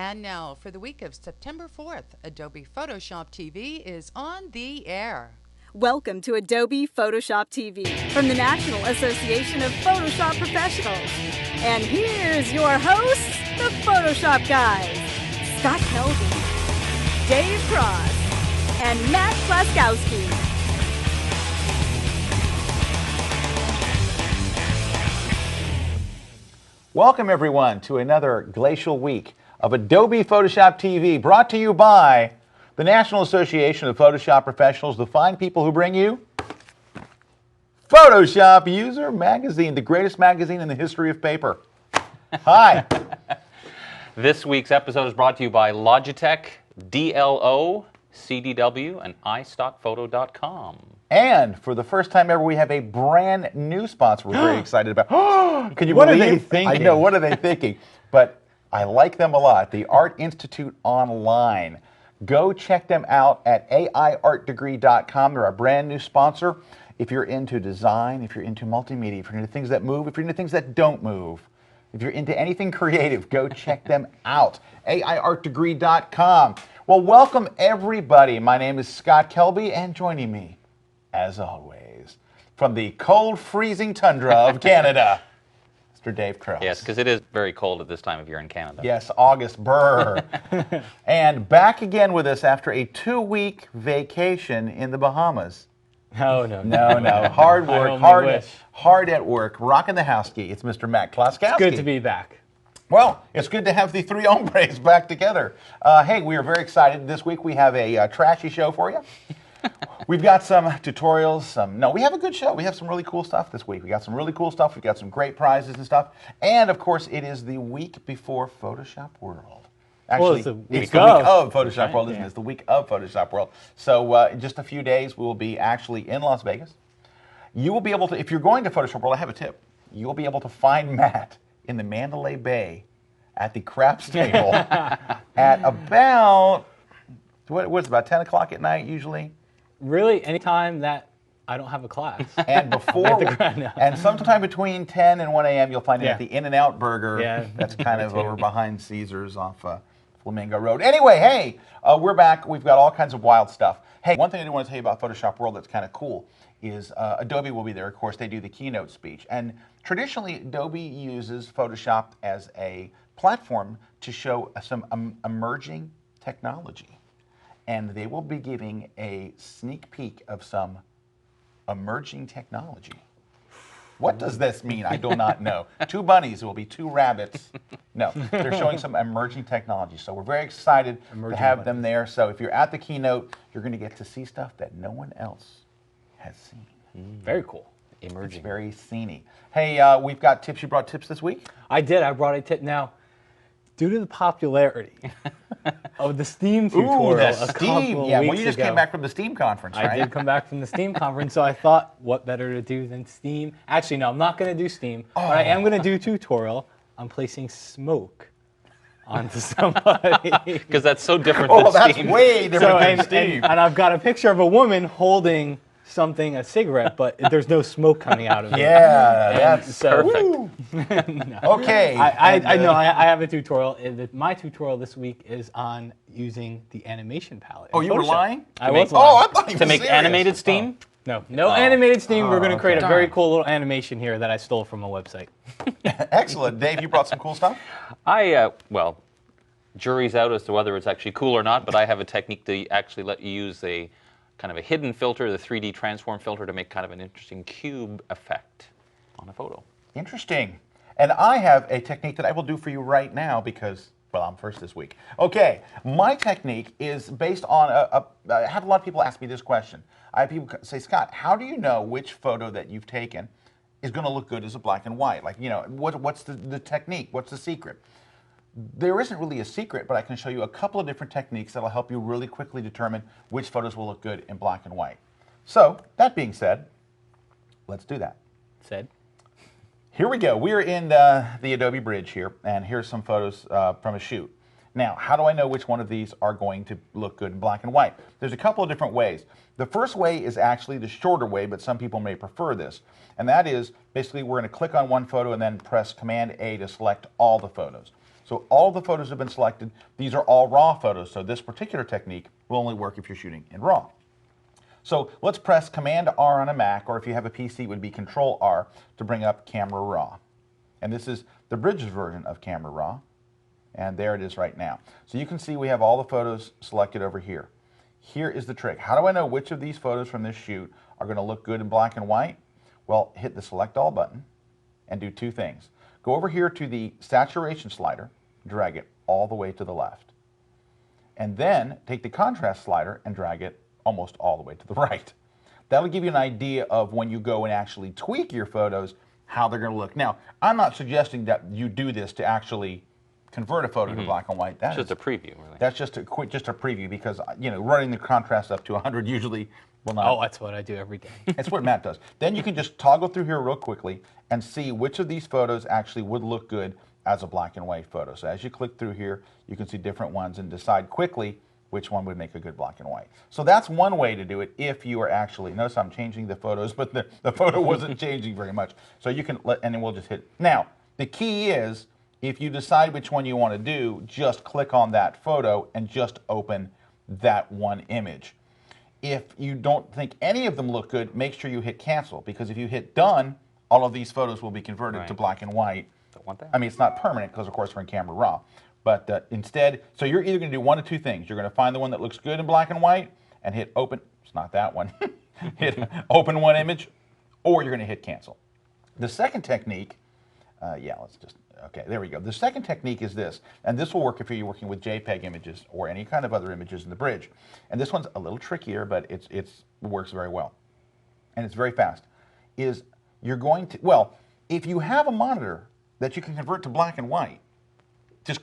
And now, for the week of September 4th, Adobe Photoshop TV is on the air. Welcome to Adobe Photoshop TV from the National Association of Photoshop Professionals. And here's your hosts, the Photoshop guys, Scott Kelby, Dave Cross, and Matt Klaskowski. Welcome, everyone, to another glacial week of Adobe Photoshop TV, brought to you by the National Association of Photoshop Professionals, the fine people who bring you Photoshop User Magazine, the greatest magazine in the history of paper. Hi. This week's episode is brought to you by Logitech, DLO, CDW, and iStockPhoto.com. And for the first time ever, we have a brand new sponsor we're very excited about. Can you What believe? are they thinking? I know, what are they thinking? But I like them a lot. The Art Institute Online. Go check them out at aiartdegree.com. They're a brand new sponsor. If you're into design, if you're into multimedia, if you're into things that move, if you're into things that don't move, if you're into anything creative, go check them out. aiartdegree.com. Well, welcome everybody. My name is Scott Kelby, and joining me, as always, from the cold, freezing tundra of Canada, Mr. Dave Cross. Yes, because it is very cold at this time of year in Canada. Yes, August, brr. And back again with us after a 2-week vacation in the Bahamas. No. Hard I work, only wish. hard at work, rocking the house key. It's Mr. Matt Klaskowski. Good to be back. Well, it's good to have the three hombres back together. Hey, we are very excited. This week we have a trashy show for you. We've got some tutorials, we have a good show. We have some really cool stuff this week. We got some really cool stuff. We've got some great prizes and stuff. And, of course, it is the week before Photoshop World. Actually, it's the it's week the week of Photoshop right, World, isn't it? yeah. It's the week of Photoshop World. So in just a few days, we will be actually in Las Vegas. You will be able to, if you're going to Photoshop World, I have a tip. You'll be able to find Matt in the Mandalay Bay at the craps table at about, what's it, about 10 o'clock at night usually? Really, anytime that I don't have a class. And before, and sometime between 10 and 1 a.m., you'll find it Yeah. at the In-N-Out Burger. Yeah. That's kind of over behind Caesars off Flamingo Road. Anyway, hey, we're back. We've got all kinds of wild stuff. Hey, one thing I do want to tell you about Photoshop World that's kind of cool is Adobe will be there. Of course, they do the keynote speech. And traditionally, Adobe uses Photoshop as a platform to show some emerging technology. And they will be giving a sneak peek of some emerging technology. What does this mean? I do not know. 2 bunnies, it will be 2 rabbits. No, they're showing some emerging technology. So we're very excited to have them there. So if you're at the keynote, you're going to get to see stuff that no one else has seen. Very cool. Emerging. It's very sceney. Hey, we've got tips. You brought tips this week? I did. I brought a tip. Now, due to the popularity of the Steam tutorial the a Steam. couple Yeah, weeks well, you just ago, came back from the Steam conference, right? I did come back from the Steam conference, so I thought, what better to do than Steam? Actually, no, I'm not going to do Steam, but I am going to do a tutorial on placing smoke onto somebody. Because that's so different than that's Steam. way different than and, Steam. and I've got a picture of a woman holding something, a cigarette, but there's no smoke coming out of it. Yeah, that's so- Perfect. No. okay. I know, I have a tutorial. My tutorial this week is on using the animation palette. Oh, in you were Photoshop. lying? I was Oh, lying. I thought you were To make serious. animated Steam? No animated Steam. We're going to create a very darn. cool little animation here that I stole from a website. Excellent. Dave, you brought some cool stuff? Well, jury's out as to whether it's actually cool or not, but I have a technique to actually let you use a kind of a hidden filter, the 3D transform filter, to make kind of an interesting cube effect on a photo. Interesting. And I have a technique that I will do for you right now because, well, I'm first this week. Okay, my technique is based on I have a lot of people ask me this question. I have people say, Scott, how do you know which photo that you've taken is going to look good as a black and white? Like, what's the technique? What's the secret? There isn't really a secret, but I can show you a couple of different techniques that will help you really quickly determine which photos will look good in black and white. So, that being said, let's do that. Said. Here we go. We're in the Adobe Bridge here, and here's some photos from a shoot. Now, how do I know which one of these are going to look good in black and white? There's a couple of different ways. The first way is actually the shorter way, but some people may prefer this. And that is, basically, we're going to click on one photo and then press Command-A to select all the photos. So all the photos have been selected. These are all raw photos, so this particular technique will only work if you're shooting in RAW. So let's press Command R on a Mac, or if you have a PC, it would be Control R to bring up Camera Raw. And this is the Bridges version of Camera Raw. And there it is right now. So you can see we have all the photos selected over here. Here is the trick. How do I know which of these photos from this shoot are going to look good in black and white? Well, hit the Select All button and do two things. Go over here to the saturation slider, drag it all the way to the left. And then take the contrast slider and drag it almost all the way to the right. That'll give you an idea of when you go and actually tweak your photos, how they're going to look. Now, I'm not suggesting that you do this to actually convert a photo to black and white. That's just a preview, really. That's just a preview because, you know, running the contrast up to 100 usually will not. Oh, that's what I do every day. That's what Matt does. Then you can just toggle through here real quickly and see which of these photos actually would look good as a black and white photo. So as you click through here, you can see different ones and decide quickly which one would make a good black and white. So that's one way to do it if you are actually, notice I'm changing the photos, but the photo wasn't changing very much. So you can, and then we'll just hit. Now, the key is, if you decide which one you want to do, just click on that photo and just open that one image. If you don't think any of them look good, make sure you hit cancel, because if you hit done, all of these photos will be converted to black and white. Don't want that. I mean, it's not permanent because, of course, we're in Camera Raw. But instead, so you're either going to do one of two things. You're going to find the one that looks good in black and white and hit open. It's not that one. Hit open one image, or you're going to hit cancel. The second technique, okay, there we go. The second technique is this, and this will work if you're working with JPEG images or any kind of other images in the bridge. And this one's a little trickier, but it works very well. And it's very fast. Is you're going to, well, if you have a monitor that you can convert to black and white, just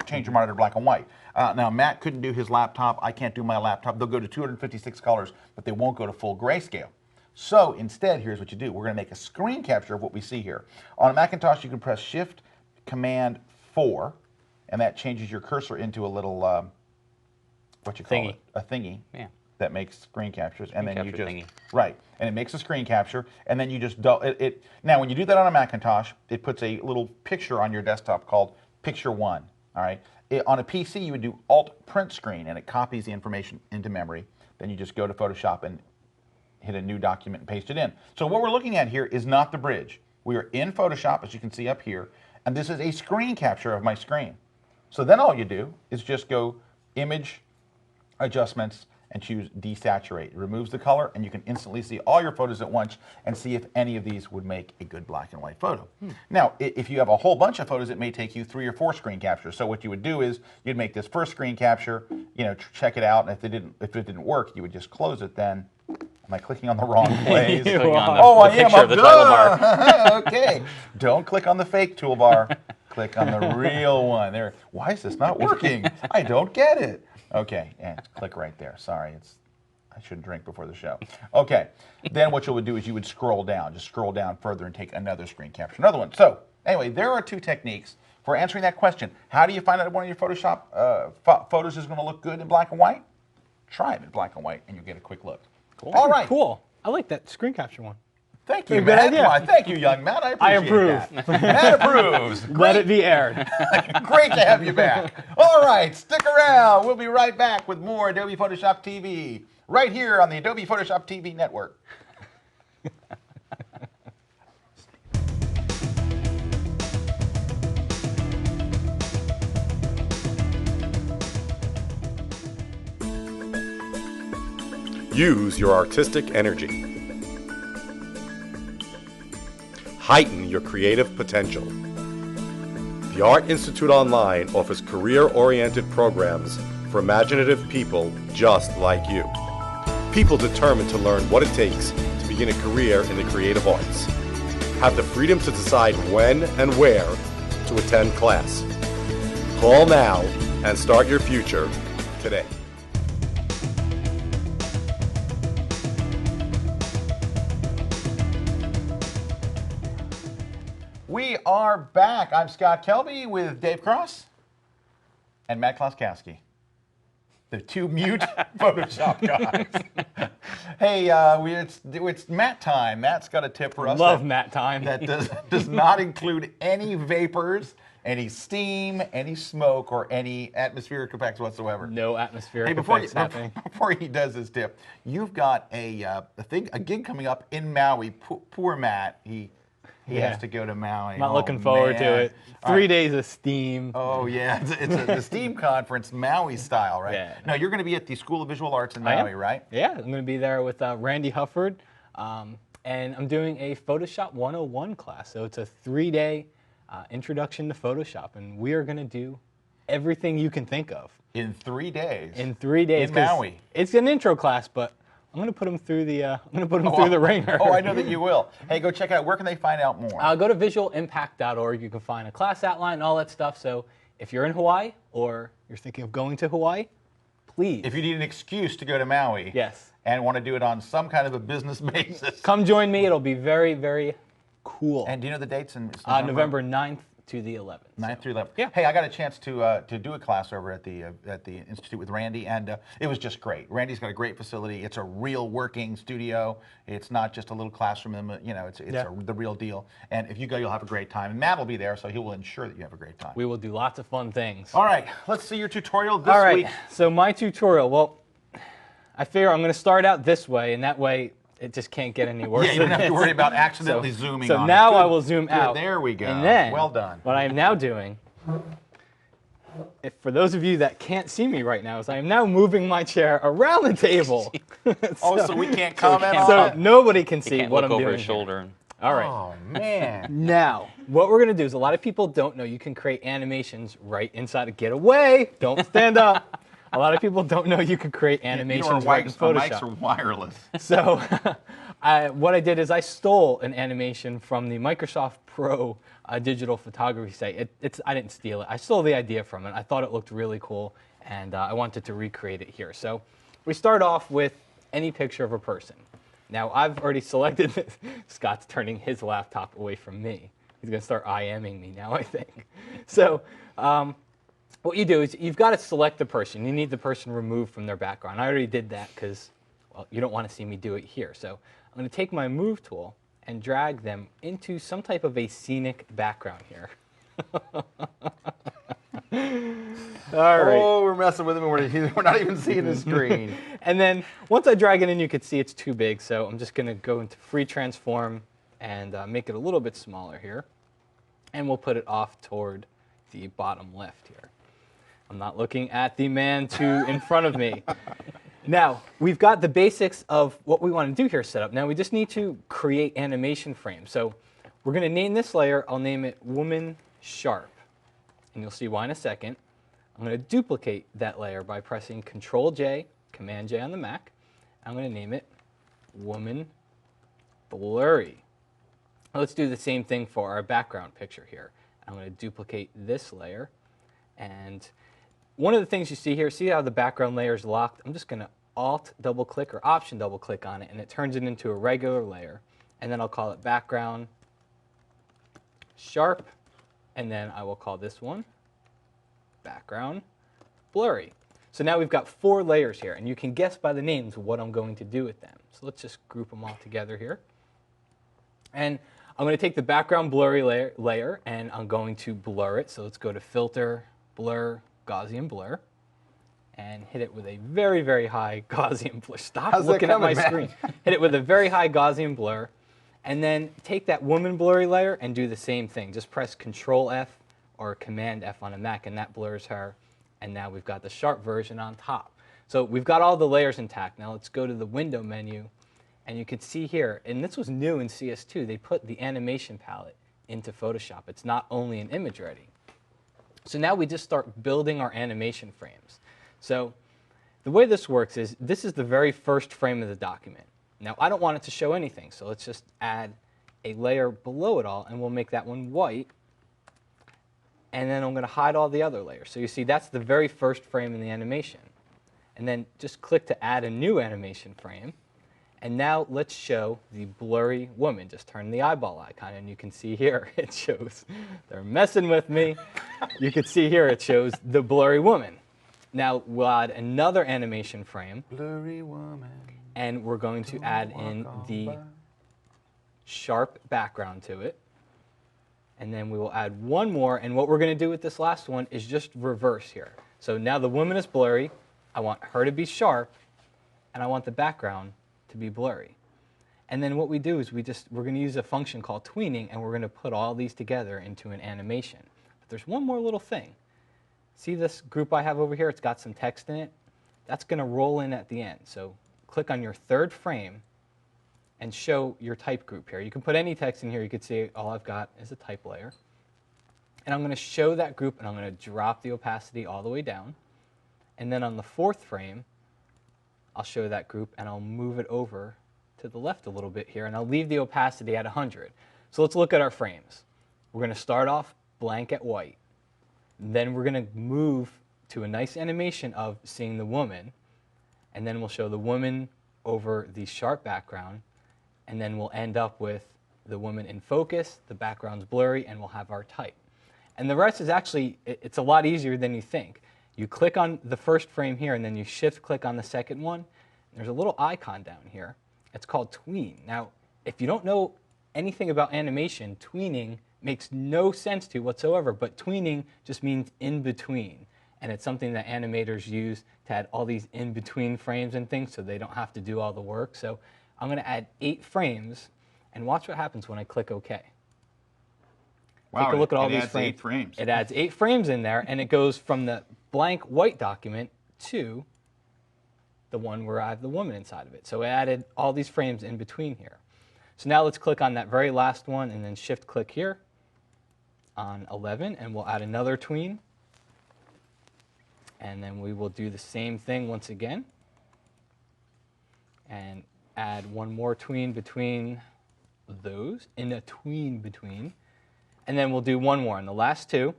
change your monitor to black and white. Now, Matt couldn't do his laptop. I can't do my laptop. They'll go to 256 colors, but they won't go to full grayscale. So instead, here's what you do. We're going to make a screen capture of what we see here. On a Macintosh, you can press Shift Command 4, and that changes your cursor into a little, what you call thingy. it? A thingy. Yeah. That makes screen captures, and then you just thingy. right, and it makes a screen capture, and then you just now when you do that on a Macintosh, it puts a little picture on your desktop called Picture 1. All right, on a PC you would do Alt Print Screen, and it copies the information into memory. Then you just go to Photoshop and hit a new document and paste it in. So what we're looking at here is not the bridge. We are in Photoshop, as you can see up here, and this is a screen capture of my screen. So then all you do is just go Image, Adjustments, and choose Desaturate. It removes the color, and you can instantly see all your photos at once and see if any of these would make a good black and white photo. Now, if you have a whole bunch of photos, it may take you 3 or 4 screen captures. So what you would do is you'd make this first screen capture, check it out, and if it didn't work, you would just close it then. Am I clicking on the wrong place? I am. I'm The title bar. Okay. Don't click on the fake toolbar. Click on the real one. There. Why is this not working? I don't get it. Okay, and click right there. Sorry, I shouldn't drink before the show. Okay, then what you would do is you would scroll down. Just scroll down further and take another screen capture, another one. So anyway, there are 2 techniques for answering that question. How do you find out one of your Photoshop photos is going to look good in black and white? Try it in black and white, and you'll get a quick look. Cool. All right. Cool. I like that screen capture one. Thank you, Good Matt. idea. Why, thank you, young Matt. I appreciate that. Matt approves. Let it be aired. Great to have you back. All right, stick around. We'll be right back with more Adobe Photoshop TV right here on the Adobe Photoshop TV network. Use your artistic energy. Heighten your creative potential. The Art Institute Online offers career-oriented programs for imaginative people just like you. People determined to learn what it takes to begin a career in the creative arts. Have the freedom to decide when and where to attend class. Call now and start your future today. We are back. I'm Scott Kelby with Dave Cross and Matt Kloskowski, the 2 mute Photoshop guys. Hey, it's Matt time. Matt's got a tip for us. Love Matt time. That does not include any vapors, any steam, any smoke, or any atmospheric effects whatsoever. No atmospheric Hey, effects happening. before he does this tip, you've got a gig coming up in Maui. Poor Matt, he has to go to Maui. Not Oh, looking forward to man. it. All 3 right. days of steam. Oh yeah, it's the STEAM conference, Maui style, right? Yeah. Now you're going to be at the School of Visual Arts in I am. Maui, right? Yeah, I'm going to be there with Randy Hufford, and I'm doing a Photoshop 101 class. So it's a 3-day introduction to Photoshop, and we are going to do everything you can think of In 3 days. in 3 days. In 'cause Maui. It's an intro class, but I'm going to put them through the through the ringer. Oh, I know that you will. Hey, go check it out. Where can they find out more? Go to visualimpact.org. You can find a class outline, all that stuff. So if you're in Hawaii or you're thinking of going to Hawaii, please. If you need an excuse to go to Maui, Yes. and want to do it on some kind of a business basis, Come join me. It'll be very, very cool. And do you know the dates? In November 9th to the 11th. 9th through 11th. Yeah. Hey, I got a chance to do a class over at the Institute with Randy, and it was just great. Randy's got a great facility. It's a real working studio. It's not just a little classroom. It's the real deal. And if you go, you'll have a great time. And Matt will be there, so he will ensure that you have a great time. We will do lots of fun things. All right, let's see your tutorial this All right. week. So my tutorial, well, I figure I'm going to start out this way, and that way it just can't get any worse. Yeah, you don't have to than worry this. about accidentally zooming So on now it. I Good. will zoom Good. out. There we go. And then, Well done. what I am now doing, for those of you that can't see me right now, is I am now moving my chair around the table. So we can't comment on So it? nobody can He see can't what look I'm over doing his here. shoulder. All right. Oh, man. Now, what we're going to do is a lot of people don't know you can create animations right inside of Get Away. Don't stand up. A lot of people don't know you can create animations right in Mics are Photoshop. wireless. So what I did is I stole an animation from the Microsoft Pro digital photography site. I didn't steal it. I stole the idea from it. I thought it looked really cool, and I wanted to recreate it here. So we start off with any picture of a person. Now, I've already selected this. Scott's turning his laptop away from me. He's going to start IMing me now, I think. So what you do is you've got to select the person. You need the person removed from their background. I already did that because, well, you don't want to see me do it here. So I'm going to take my Move tool and drag them into some type of a scenic background here. All right. Oh, we're messing with him, and we're not even seeing the screen. And then once I drag it in, you can see it's too big. So I'm just going to go into Free Transform and make it a little bit smaller here. And we'll put it off toward the bottom left here. I'm not looking at the man in front of me. Now, we've got the basics of what we want to do here set up. Now, we just need to create animation frames. So we're going to name this layer. I'll name it Woman Sharp. And you'll see why in a second. I'm going to duplicate that layer by pressing Control-J, Command-J on the Mac. I'm going to name it Woman Blurry. Now, let's do the same thing for our background picture here. I'm going to duplicate this layer. And one of the things you see here, see how the background layer is locked? I'm just going to Alt double-click or Option double-click on it, and it turns it into a regular layer. And then I'll call it Background Sharp. And then I will call this one Background Blurry. So now we've got 4 layers here, and you can guess by the names what I'm going to do with them. So let's just group them all together here. And I'm going to take the background blurry layer, and I'm going to blur it. So let's go to Filter, Blur, Gaussian Blur, and hit it with a very, very high Gaussian blur. Stop How's that looking at my coming, screen. Hit it with a very high Gaussian blur. And then take that woman blurry layer and do the same thing. Just press Control F or Command F on a Mac, and that blurs her. And now we've got the sharp version on top. So we've got all the layers intact. Now let's go to the Window menu, and you can see here, and this was new in CS2, they put the animation palette into Photoshop. It's not only an image ready. So now we just start building our animation frames. So the way this works is this is the very first frame of the document. Now, I don't want it to show anything, so let's just add a layer below it all, and we'll make that one white. And then I'm going to hide all the other layers. So you see, that's the very first frame in the animation. And then just click to add a new animation frame. And now let's show the blurry woman. Just turn the eyeball icon, and you can see here it shows. They're messing with me. You can see here it shows the blurry woman. Now we'll add another animation frame. Blurry woman. And we're going to add in the sharp background to it. And then we will add one more. And what we're going to do with this last one is just reverse here. So now the woman is blurry. I want her to be sharp. And I want the background to be blurry. And then what we do is we're going to use a function called tweening, and we're going to put all these together into an animation. But there's one more little thing. See this group I have over here? It's got some text in it. That's going to roll in at the end. So click on your third frame and show your type group here. You can put any text in here. You could see all I've got is a type layer. And I'm going to show that group, and I'm going to drop the opacity all the way down. And then on the fourth frame, I'll show that group, and I'll move it over to the left a little bit here, and I'll leave the opacity at 100. So let's look at our frames. We're going to start off blank at white. Then we're going to move to a nice animation of seeing the woman, and then we'll show the woman over the sharp background, and then we'll end up with the woman in focus, the background's blurry, and we'll have our type. And the rest is actually, it's a lot easier than you think. You click on the first frame here, and then you shift-click on the second one. There's a little icon down here. It's called tween. Now, if you don't know anything about animation, tweening makes no sense to you whatsoever, but tweening just means in between. And it's something that animators use to add all these in-between frames and things so they don't have to do all the work. So I'm going to add 8 frames, and watch what happens when I click OK. Wow, take a look at all it these adds frames. 8 frames. It adds 8 frames in there, and it goes from the blank white document to the one where I have the woman inside of it. So it added all these frames in between here. So now let's click on that very last one, and then shift-click here on 11, and we'll add another tween. And then we will do the same thing once again, and add one more tween between those, in a tween between. And then we'll do one more. And the last two,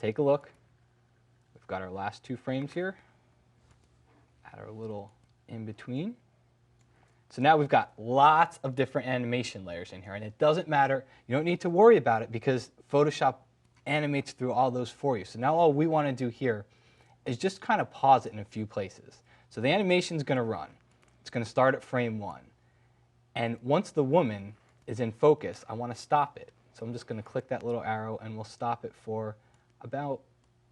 take a look. We've got our last 2 frames here. Add our little in between. So now we've got lots of different animation layers in here. And it doesn't matter. You don't need to worry about it because Photoshop animates through all those for you. So now all we want to do here is just kind of pause it in a few places. So the animation is going to run. It's going to start at frame 1. And once the woman is in focus, I want to stop it. So I'm just going to click that little arrow, and we'll stop it for about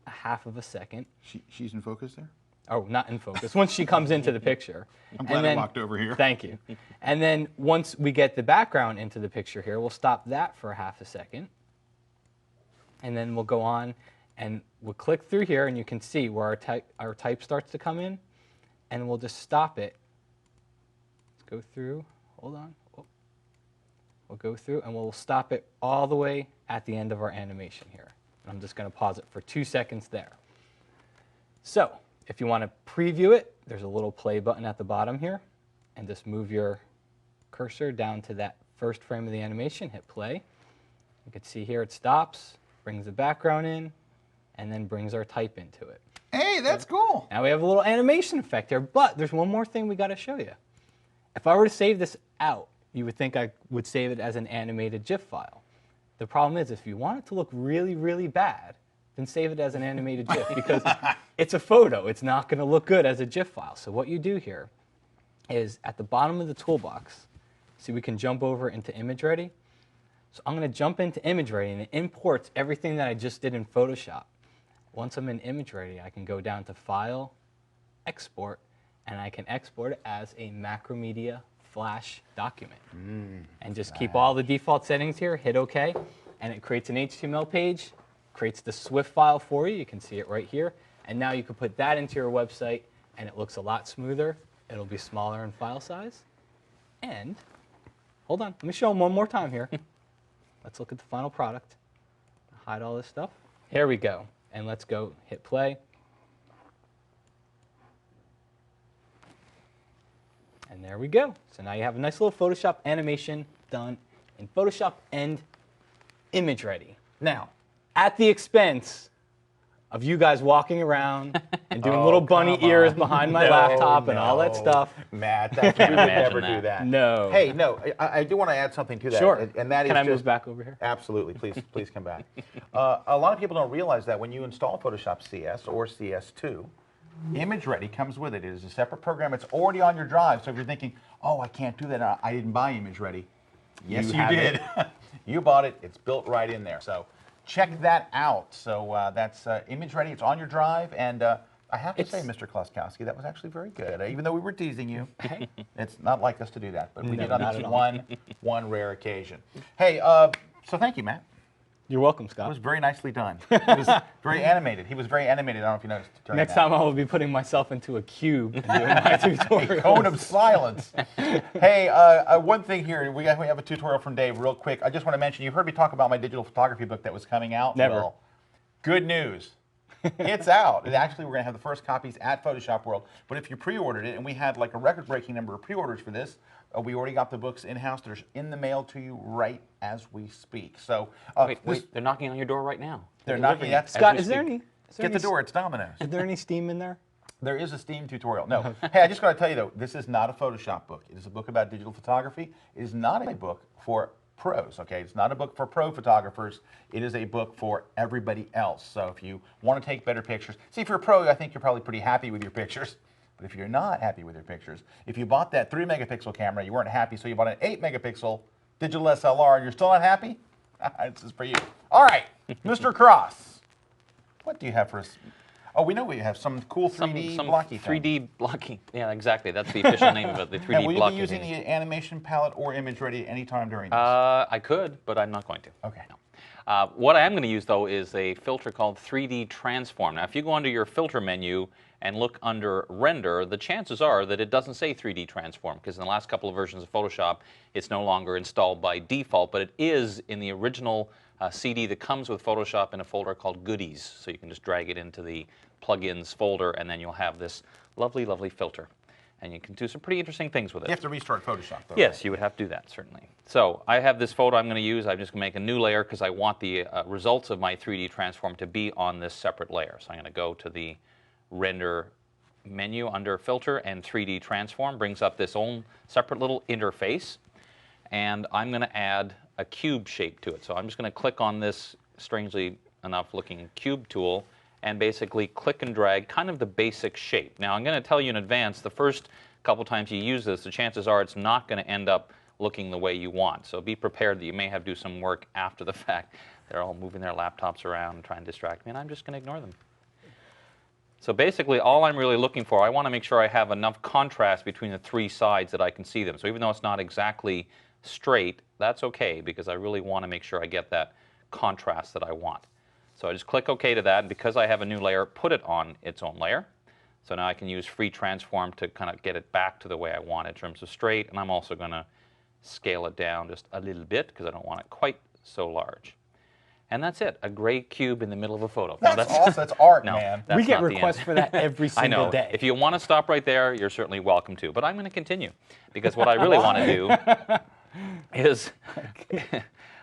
a half of a second. She's in focus there? Oh, not in focus. Once she comes into the picture. I'm glad I walked over here. Thank you. And then once we get the background into the picture here, we'll stop that for a half a second. And then we'll go on, and we'll click through here, and you can see where our type starts to come in. And we'll just stop it. Let's go through. Hold on. We'll go through, and we'll stop it all the way at the end of our animation here. And I'm just going to pause it for 2 seconds there. So if you want to preview it, there's a little play button at the bottom here. And just move your cursor down to that first frame of the animation, hit play. You can see here it stops, brings the background in, and then brings our type into it. Hey, that's cool. Now we have a little animation effect here, but there's one more thing we got to show you. If I were to save this out, you would think I would save it as an animated GIF file. The problem is, if you want it to look really, really bad, then save it as an animated GIF because it's a photo. It's not going to look good as a GIF file. So what you do here is at the bottom of the toolbox, see we can jump over into Image Ready. So I'm going to jump into Image Ready, and it imports everything that I just did in Photoshop. Once I'm in Image Ready, I can go down to File, Export, and I can export it as a Macromedia Flash document. And just keep all the default settings here, hit OK, and it creates an HTML page, creates the Swift file for you. You can see it right here. And now you can put that into your website, and it looks a lot smoother. It'll be smaller in file size. And, hold on, let me show them one more time here. Let's look at the final product. Hide all this stuff. Here we go. And let's go hit play. And there we go. So now you have a nice little Photoshop animation done in Photoshop and Image Ready. Now, at the expense of you guys walking around and doing little bunny ears behind my laptop and all that stuff. Matt, that's, we would never do that. No. Hey, no, I do want to add something to that. Sure. And that Can is I move just, back over here? Absolutely. Please come back. A lot of people don't realize that when you install Photoshop CS or CS2, Image Ready comes with it. It is a separate program. It's already on your drive. So if you're thinking, oh, I can't do that, I didn't buy Image Ready. Yes, you did. You bought it. It's built right in there. So check that out. So that's image ready. It's on your drive. And I have to say, Mr. Kloskowski, that was actually very good. Even though we were teasing you. It's not like us to do that. But we did on this one rare occasion. Hey, so thank you, Matt. You're welcome, It Scott. was very nicely done. It was very animated. He was very animated. I don't know if you noticed. Next time I will be putting myself into a cube and doing my tutorial. Cone of silence. Hey, one thing here. We have a tutorial from Dave real quick. I just want to mention, you heard me talk about my digital photography book that was coming out. Never. Well, good news. It's out. And actually, we're going to have the first copies at Photoshop World. But if you pre-ordered it, and we had like a record-breaking number of pre-orders for this, we already got the books in-house. They're in the mail to you right as we speak. So wait, they're knocking on your door right now. They're knocking. Scott, is there any? Get the door. It's Domino's. Is there any steam in there? There is a Steam tutorial. No. Hey, I just got to tell you, though, this is not a Photoshop book. It is a book about digital photography. It is not a book for pros, okay? It's not a book for pro photographers. It is a book for everybody else. So if you want to take better pictures, see, if you're a pro, I think you're probably pretty happy with your pictures. But if you're not happy with your pictures, if you bought that 3-megapixel camera, you weren't happy, so you bought an 8-megapixel digital SLR, and you're still not happy, this is for you. All right, Mr. Cross, what do you have for us? Oh, we know we have some cool 3D blocky thing. 3D blocking. Yeah, exactly. That's the official name of it, the 3D blocking. Will you be using the animation palette or image ready anytime during this? I could, but I'm not going to. Okay. No. What I am going to use, though, is a filter called 3D Transform. Now, if you go under your filter menu and look under Render, the chances are that it doesn't say 3D Transform, because in the last couple of versions of Photoshop, it's no longer installed by default, but it is in the original CD that comes with Photoshop in a folder called Goodies. So you can just drag it into the plugins folder, and then you'll have this lovely, lovely filter. And you can do some pretty interesting things with it. You have to restart Photoshop, though. Yes, right? you would have to do that, certainly. So I have this photo I'm going to use. I'm just going to make a new layer because I want the results of my 3D transform to be on this separate layer. So I'm going to go to the Render menu under Filter, and 3D Transform brings up this own separate little interface. And I'm going to add a cube shape to it. So I'm just going to click on this strangely enough looking cube tool and basically click and drag kind of the basic shape. Now, I'm going to tell you in advance, the first couple times you use this, the chances are it's not going to end up looking the way you want. So be prepared that you may have to do some work after the fact. They're all moving their laptops around and trying to distract me, and I'm just going to ignore them. So basically, all I'm really looking for, I want to make sure I have enough contrast between the three sides that I can see them. So even though it's not exactly straight, that's okay, because I really want to make sure I get that contrast that I want. So I just click OK to that, and because I have a new layer, put it on its own layer. So now I can use Free Transform to kind of get it back to the way I want in terms of straight, and I'm also going to scale it down just a little bit because I don't want it quite so large. And that's it, a gray cube in the middle of a photo. That's awesome. That's art, no, man. That's we get not the requests end. for that every single I know. day. If you want to stop right there, you're certainly welcome to. But I'm going to continue because what I really want to do is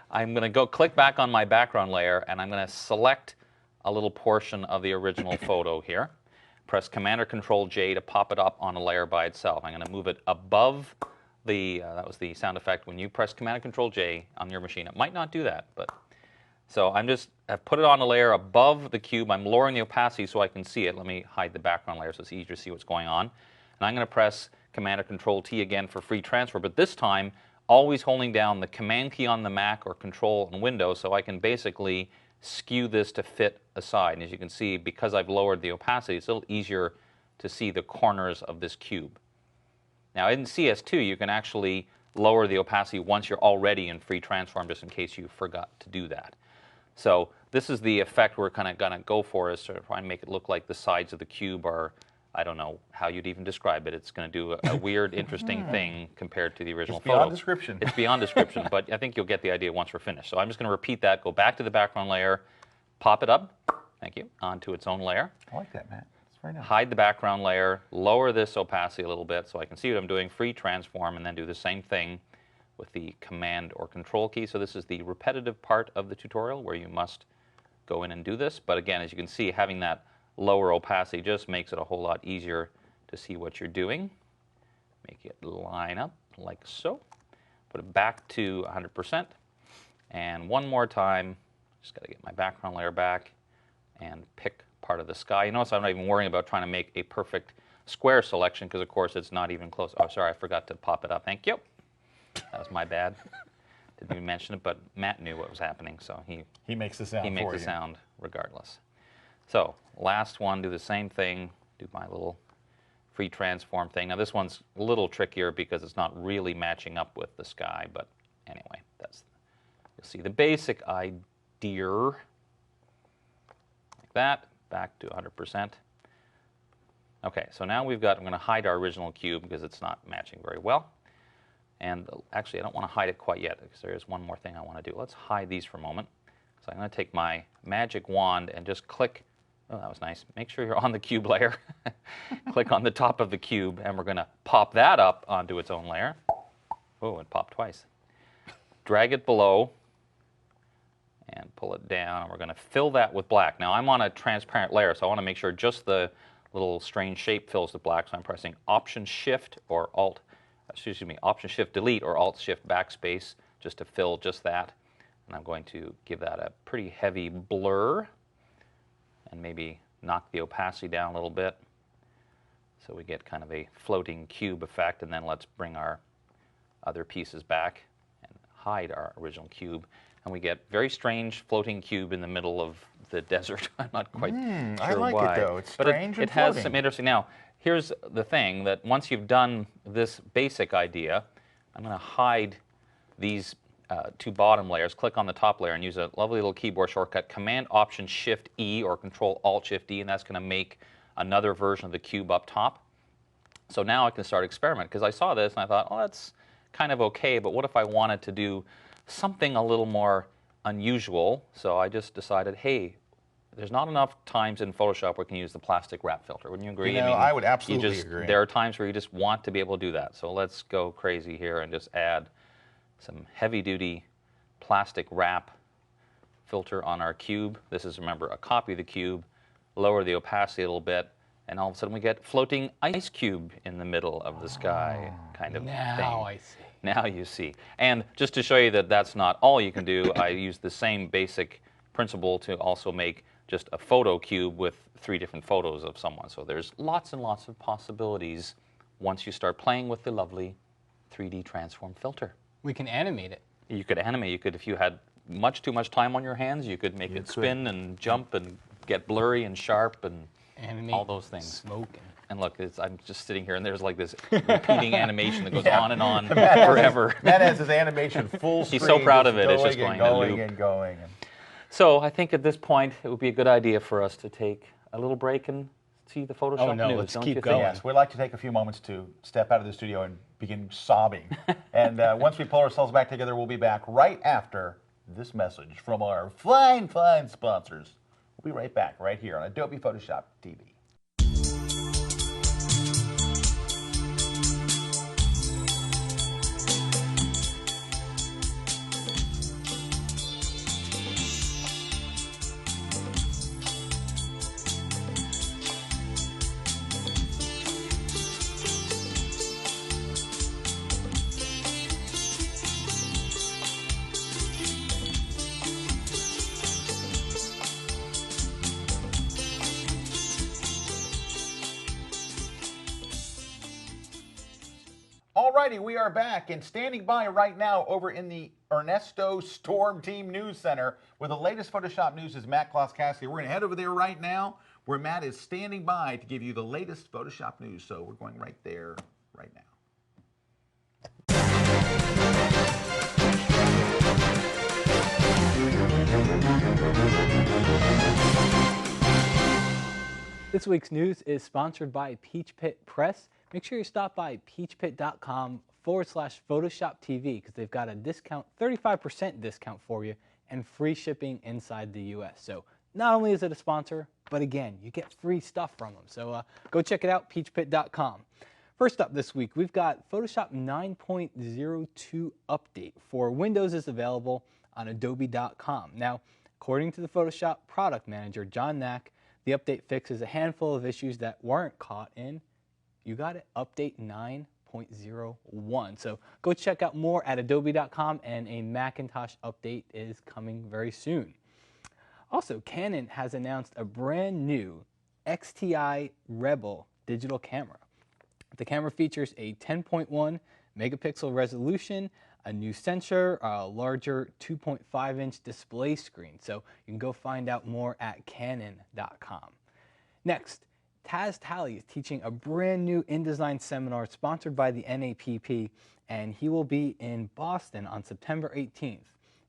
I'm going to go click back on my background layer, and I'm going to select a little portion of the original photo here. Press Command or Control J to pop it up on a layer by itself. I'm going to move it above the, that was the sound effect when you press Command or Control J on your machine. It might not do that, but. So I've put it on a layer above the cube. I'm lowering the opacity so I can see it. Let me hide the background layer so it's easier to see what's going on. And I'm going to press Command or Control T again for free transfer, but this time always holding down the Command key on the Mac or Control on Windows so I can basically skew this to fit aside. And as you can see, because I've lowered the opacity, it's a little easier to see the corners of this cube. Now in CS2, you can actually lower the opacity once you're already in free transform, just in case you forgot to do that. So this is the effect we're kind of going to go for, is to try and make it look like the sides of the cube are, I don't know how you'd even describe it. It's going to do a weird, interesting thing compared to the original photo. It's beyond description. It's beyond description, but I think you'll get the idea once we're finished. So I'm just going to repeat that, go back to the background layer, pop it up, thank you, onto its own layer. I like that, Matt. It's very nice. Hide the background layer, lower this opacity a little bit so I can see what I'm doing, free transform, and then do the same thing with the Command or Control key. So this is the repetitive part of the tutorial where you must go in and do this. But again, as you can see, having that lower opacity just makes it a whole lot easier to see what you're doing. Make it line up like so. Put it back to 100%. And one more time, just got to get my background layer back and pick part of the sky. You notice I'm not even worrying about trying to make a perfect square selection because, of course, it's not even close. Oh, sorry, I forgot to pop it up. Thank you. That was my bad. Didn't even mention it, but Matt knew what was happening, so he makes the sound. he makes for the you. sound regardless. So last one, do the same thing. Do my little free transform thing. Now this one's a little trickier because it's not really matching up with the sky, but anyway, you'll see the basic idea. Like that, back to 100%. Okay, so now I'm going to hide our original cube because it's not matching very well. And actually, I don't want to hide it quite yet because there is one more thing I want to do. Let's hide these for a moment. So I'm going to take my magic wand and just click. Oh, that was nice. Make sure you're on the cube layer. Click on the top of the cube, and we're going to pop that up onto its own layer. Oh, it popped twice. Drag it below and pull it down, and we're going to fill that with black. Now, I'm on a transparent layer, so I want to make sure just the little strange shape fills with black, so I'm pressing Option-Shift or Option-Shift-Delete or Alt-Shift-Backspace just to fill just that. And I'm going to give that a pretty heavy blur and maybe knock the opacity down a little bit so we get kind of a floating cube effect. And then let's bring our other pieces back and hide our original cube. And we get very strange floating cube in the middle of the desert. I'm not quite sure I like why. it though. It's but strange and it has floating. some interesting. Now, here's the thing that once you've done this basic idea, I'm going to hide these two bottom layers. Click on the top layer and use a lovely little keyboard shortcut, Command-Option-Shift-E or Control-Alt-Shift-E, and that's going to make another version of the cube up top. So now I can start experimenting because I saw this and I thought, oh, that's kind of okay, but what if I wanted to do something a little more unusual? So I just decided, hey, there's not enough times in Photoshop where we can use the plastic wrap filter. Wouldn't you agree? You know, I would absolutely you agree. There are times where you just want to be able to do that. So let's go crazy here and just add some heavy-duty plastic wrap filter on our cube. This is, remember, a copy of the cube. Lower the opacity a little bit, and all of a sudden we get floating ice cube in the middle of the sky kind of thing. Now I see. Now you see. And just to show you that that's not all you can do, I use the same basic principle to also make just a photo cube with 3 different photos of someone. So there's lots and lots of possibilities once you start playing with the lovely 3D transform filter. We can animate it. You could animate. You could, if you had too much time on your hands, you could make it spin and jump and get blurry and sharp and Animate all those things. Smoke. And look, I'm just sitting here, and there's like this repeating animation that goes on and on forever. Matt has his animation full screen. He's so proud of it. It's just going going and to loop. and going. So I think at this point, it would be a good idea for us to take a little break and see the Photoshop Oh, no, news. let's don't keep you going. think? Yes, we'd like to take a few moments to step out of the studio and begin sobbing. And once we pull ourselves back together, we'll be back right after this message from our fine, fine sponsors. We'll be right back right here on Adobe Photoshop TV. Alrighty, we are back and standing by right now over in the Ernesto Storm Team News Center where the latest Photoshop news is Matt Kloskowski. We're going to head over there right now where Matt is standing by to give you the latest Photoshop news. So we're going right there right now. This week's news is sponsored by Peach Pit Press. Make sure you stop by peachpit.com/PhotoshopTV because they've got a discount, 35% discount for you, and free shipping inside the U.S. So not only is it a sponsor, but again, you get free stuff from them. So go check it out, peachpit.com. First up this week, we've got Photoshop 9.02 update for Windows is available on adobe.com. Now, according to the Photoshop product manager, John Knack, the update fixes a handful of issues that weren't caught in, you got it, update 9.01. So go check out more at adobe.com, and a Macintosh update is coming very soon. Also, Canon has announced a brand new XTI Rebel digital camera. The camera features a 10.1 megapixel resolution, a new sensor, a larger 2.5-inch display screen. So you can go find out more at canon.com. Next, Taz Talley is teaching a brand new InDesign seminar sponsored by the NAPP, and he will be in Boston on September 18th.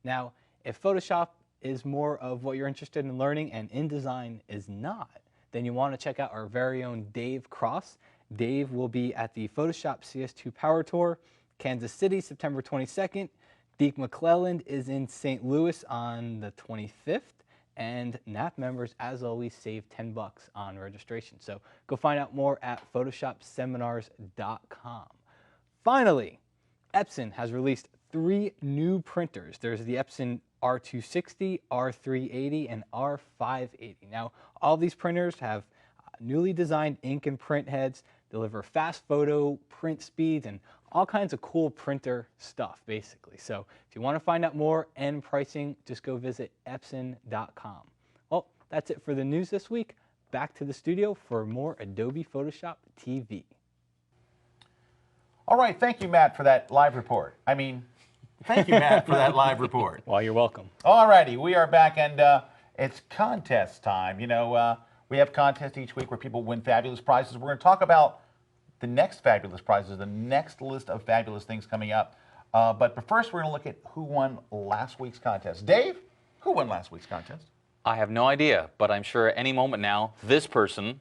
Now, if Photoshop is more of what you're interested in learning and InDesign is not, then you want to check out our very own Dave Cross. Dave will be at the Photoshop CS2 Power Tour, Kansas City, September 22nd. Deke McClelland is in St. Louis on the 25th. And NAP members, as always, save $10 on registration. So go find out more at photoshopseminars.com. Finally, Epson has released 3 new printers. There's the Epson R260, R380, and R580. Now, all these printers have newly designed ink and print heads, deliver fast photo print speeds, and all kinds of cool printer stuff, basically. So if you want to find out more and pricing, just go visit Epson.com. Well, that's it for the news this week. Back to the studio for more Adobe Photoshop TV. All right, thank you, Matt, for that live report. Thank you, Matt, for that live report. Well, you're welcome. All righty, we are back, and it's contest time. We have contests each week where people win fabulous prizes. We're going to talk about the next fabulous prizes, the next list of fabulous things coming up. But first, we're going to look at who won last week's contest. Dave, who won last week's contest? I have no idea, but I'm sure at any moment now, this person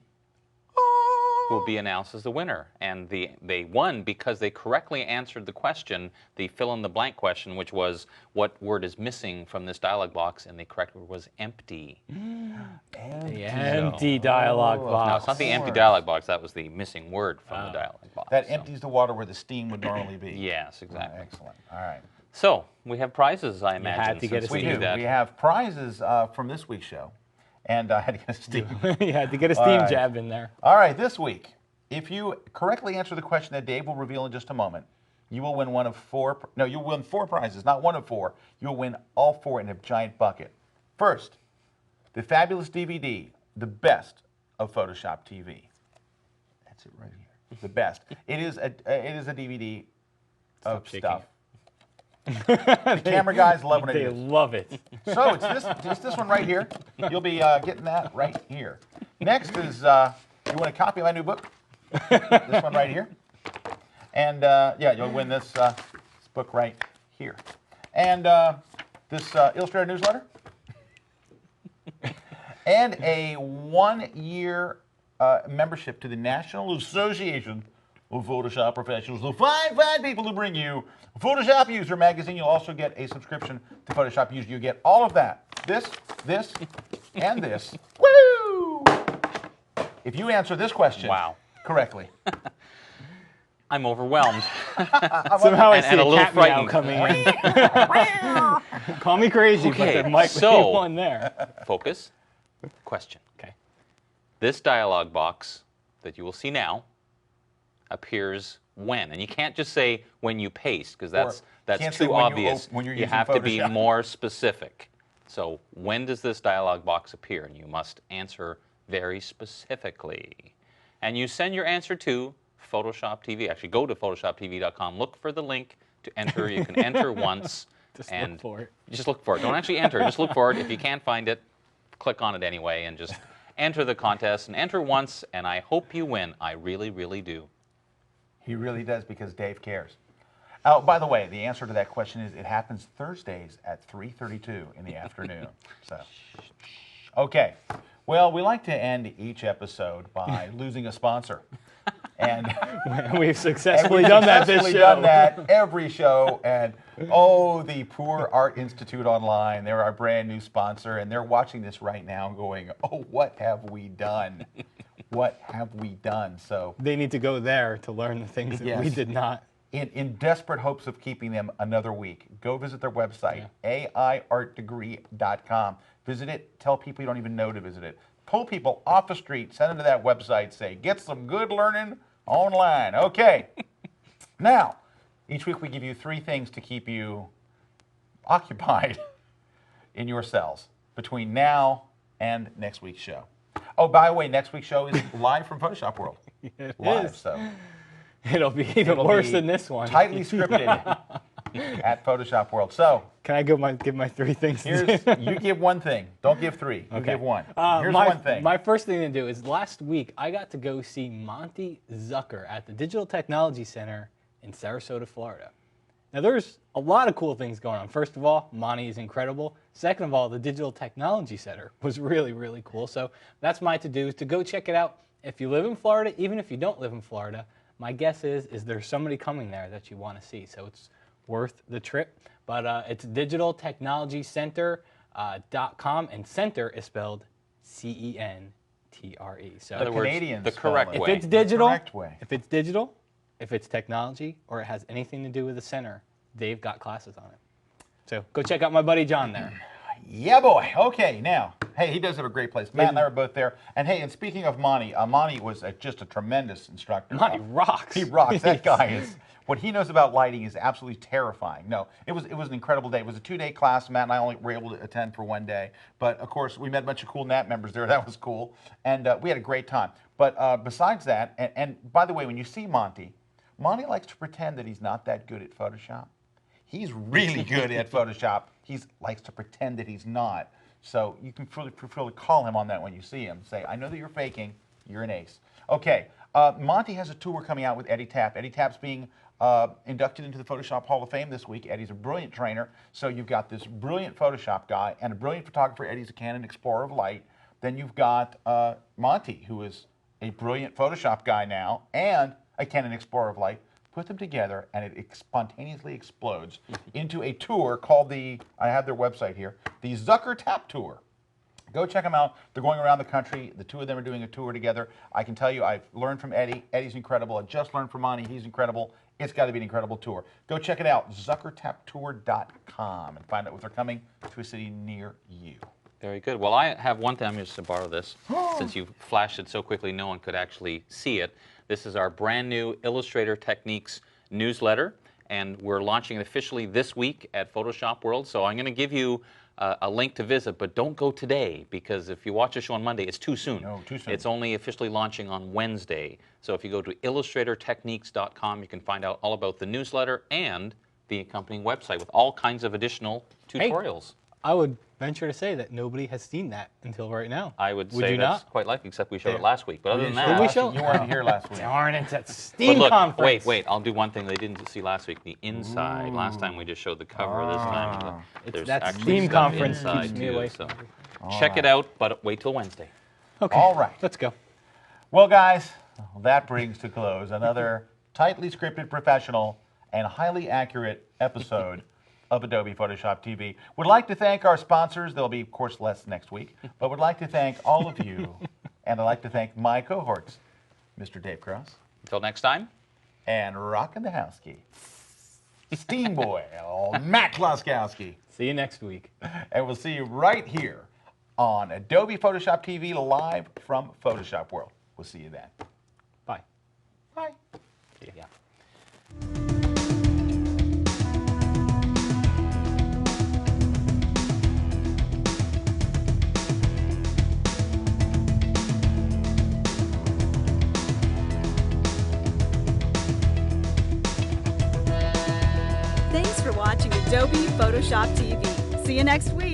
will be announced as the winner. And they won because they correctly answered the question, the fill-in-the-blank question, which was, what word is missing from this dialog box? And the correct word was empty. The empty dialog box. No, it's not the empty dialog box. That was the missing word from the dialog box. That empties the water where the steam would normally be. Yes, exactly. Excellent. All right. So, we have prizes, I imagine. had to get since a we Steam. do that. We have prizes from this week's show. And I had to get a steam. You had to get a Steam right. jab in there. All right, this week, if you correctly answer the question that Dave will reveal in just a moment, you will win one of 4. No, you'll win 4 prizes, not one of 4. You'll win all 4 in a giant bucket. First, the fabulous DVD, The Best of Photoshop TV. That's it right here. The best. It is a DVD of shaking stuff. The camera guys love when it They is. love it. So it's this one right here. You'll be getting that right here. Next is, you want a copy of my new book? This one right here. And yeah, you'll win this book right here. And this Illustrator newsletter. And a 1-year membership to the National Association of Photoshop Professionals. The fine people who bring you Photoshop User magazine. You'll also get a subscription to Photoshop User. You get all of that. This, and this. Woo! If you answer this question correctly. I'm overwhelmed. Somehow I see and a little cat meow frightened. coming in. Call me crazy, Okay, but there might so- be one there. Focus. Question. Okay. This dialog box that you will see now appears when, and you can't just say when you paste because can't that's say too when you obvious. when you're You using have to be Photoshop. more specific. So when does this dialog box appear? And you must answer very specifically. And you send your answer to Photoshop TV. Actually, go to photoshoptv.com. Look for the link to enter. You can enter once. Just and look for it. Just look for it. Don't actually enter. Just look for it. If you can't find it, click on it anyway and just enter the contest and enter once. And I hope you win. I really, really do. He really does because Dave cares. Oh, by the way, the answer to that question is it happens Thursdays at 3:32 in the afternoon. So, okay. Well, we like to end each episode by losing a sponsor. And We've successfully done that this successfully show. done that every show. And oh, the Poor Art Institute Online, they're our brand new sponsor, and they're watching this right now going, oh, what have we done? What have we done? So They need to go there to learn the things that we Yes. did not. in desperate hopes of keeping them another week, go visit their website, aiartdegree.com. Visit it. Tell people you don't even know to visit it. Pull people off the street, send them to that website, say, get some good learning online. Okay. Now, each week we give you 3 things to keep you occupied in your cells between now and next week's show. Oh, by the way, next week's show is live from Photoshop World. It Live, is. so It'll be even it'll worse be than this one. tightly scripted. at Photoshop World. So Can I give my 3 things? you give one thing. Don't give 3. You give one. Here's one thing. My first thing to do is last week I got to go see Monty Zucker at the Digital Technology Center in Sarasota, Florida. Now, there's a lot of cool things going on. First of all, Monty is incredible. Second of all, the Digital Technology Center was really, really cool. So that's my to-do, is to go check it out. If you live in Florida, even if you don't live in Florida, my guess is there's somebody coming there that you want to see. So it's worth the trip. But it's digitaltechnologycenter.com, and center is spelled C-E-N-T-R-E. So the Canadian the correct spelling. way. if it's digital, Correct way. if it's technology, or it has anything to do with the center, they've got classes on it. So go check out my buddy John there. Yeah, boy. Okay, now, hey, he does have a great place. Matt and I were both there. And hey, and speaking of Monty, Monty was just a tremendous instructor. Monty rocks. He rocks. That guy is. What he knows about lighting is absolutely terrifying. No, it was an incredible day. It was a 2-day class. Matt and I only were able to attend for 1 day. But, of course, we met a bunch of cool NAT members there. That was cool. And we had a great time. But besides that, and by the way, when you see Monty likes to pretend that he's not that good at Photoshop. He's really good at Photoshop. He likes to pretend that he's not. So you can freely call him on that when you see him. Say, I know that you're faking. You're an ace. Okay, Monty has a tour coming out with Eddie Tapp. Eddie Tapp's being inducted into the Photoshop Hall of Fame this week. Eddie's a brilliant trainer. So you've got this brilliant Photoshop guy and a brilliant photographer. Eddie's a Canon Explorer of Light. Then you've got Monty, who is a brilliant Photoshop guy now and a Canon Explorer of Light. Put them together, and it spontaneously explodes into a tour called I have their website here, the Zucker Tap Tour. Go check them out. They're going around the country. The 2 of them are doing a tour together. I can tell you, I've learned from Eddie. Eddie's incredible. I just learned from Monty. He's incredible. It's got to be an incredible tour. Go check it out, zuckertaptour.com, and find out if they're coming to a city near you. Very good. Well, I have one thing. I'm just to borrow this. Since you flashed it so quickly, no one could actually see it. This is our brand new Illustrator Techniques newsletter, and we're launching it officially this week at Photoshop World. So I'm going to give you a link to visit, but don't go today, because if you watch the show on Monday, it's too soon. No, too soon. It's only officially launching on Wednesday. So if you go to illustratortechniques.com, you can find out all about the newsletter and the accompanying website with all kinds of additional tutorials. I would venture to say that nobody has seen that until right now. I would you say that's not? quite likely, except we showed it last week. But other than Did that, we show? You weren't here last week. Darn it, that but Steam look, conference. wait, I'll do one thing they didn't see last week, the inside. Last time we just showed the cover, this time there's that actually Steam stuff conference inside keeps me too, away so from check it out, but wait till Wednesday. Okay, All right. let's go. Well, guys, that brings to close another tightly scripted, professional, and highly accurate episode of Adobe Photoshop TV. Would like to thank our sponsors. There'll be, of course, less next week. But would like to thank all of you. And I'd like to thank my cohorts, Mr. Dave Cross. Until next time. And Rockin' the House Key, Steam Boy, Matt Kloskowski. See you next week. And we'll see you right here on Adobe Photoshop TV live from Photoshop World. We'll see you then. Bye. Bye. Yeah. Thanks for watching Adobe Photoshop TV. See you next week.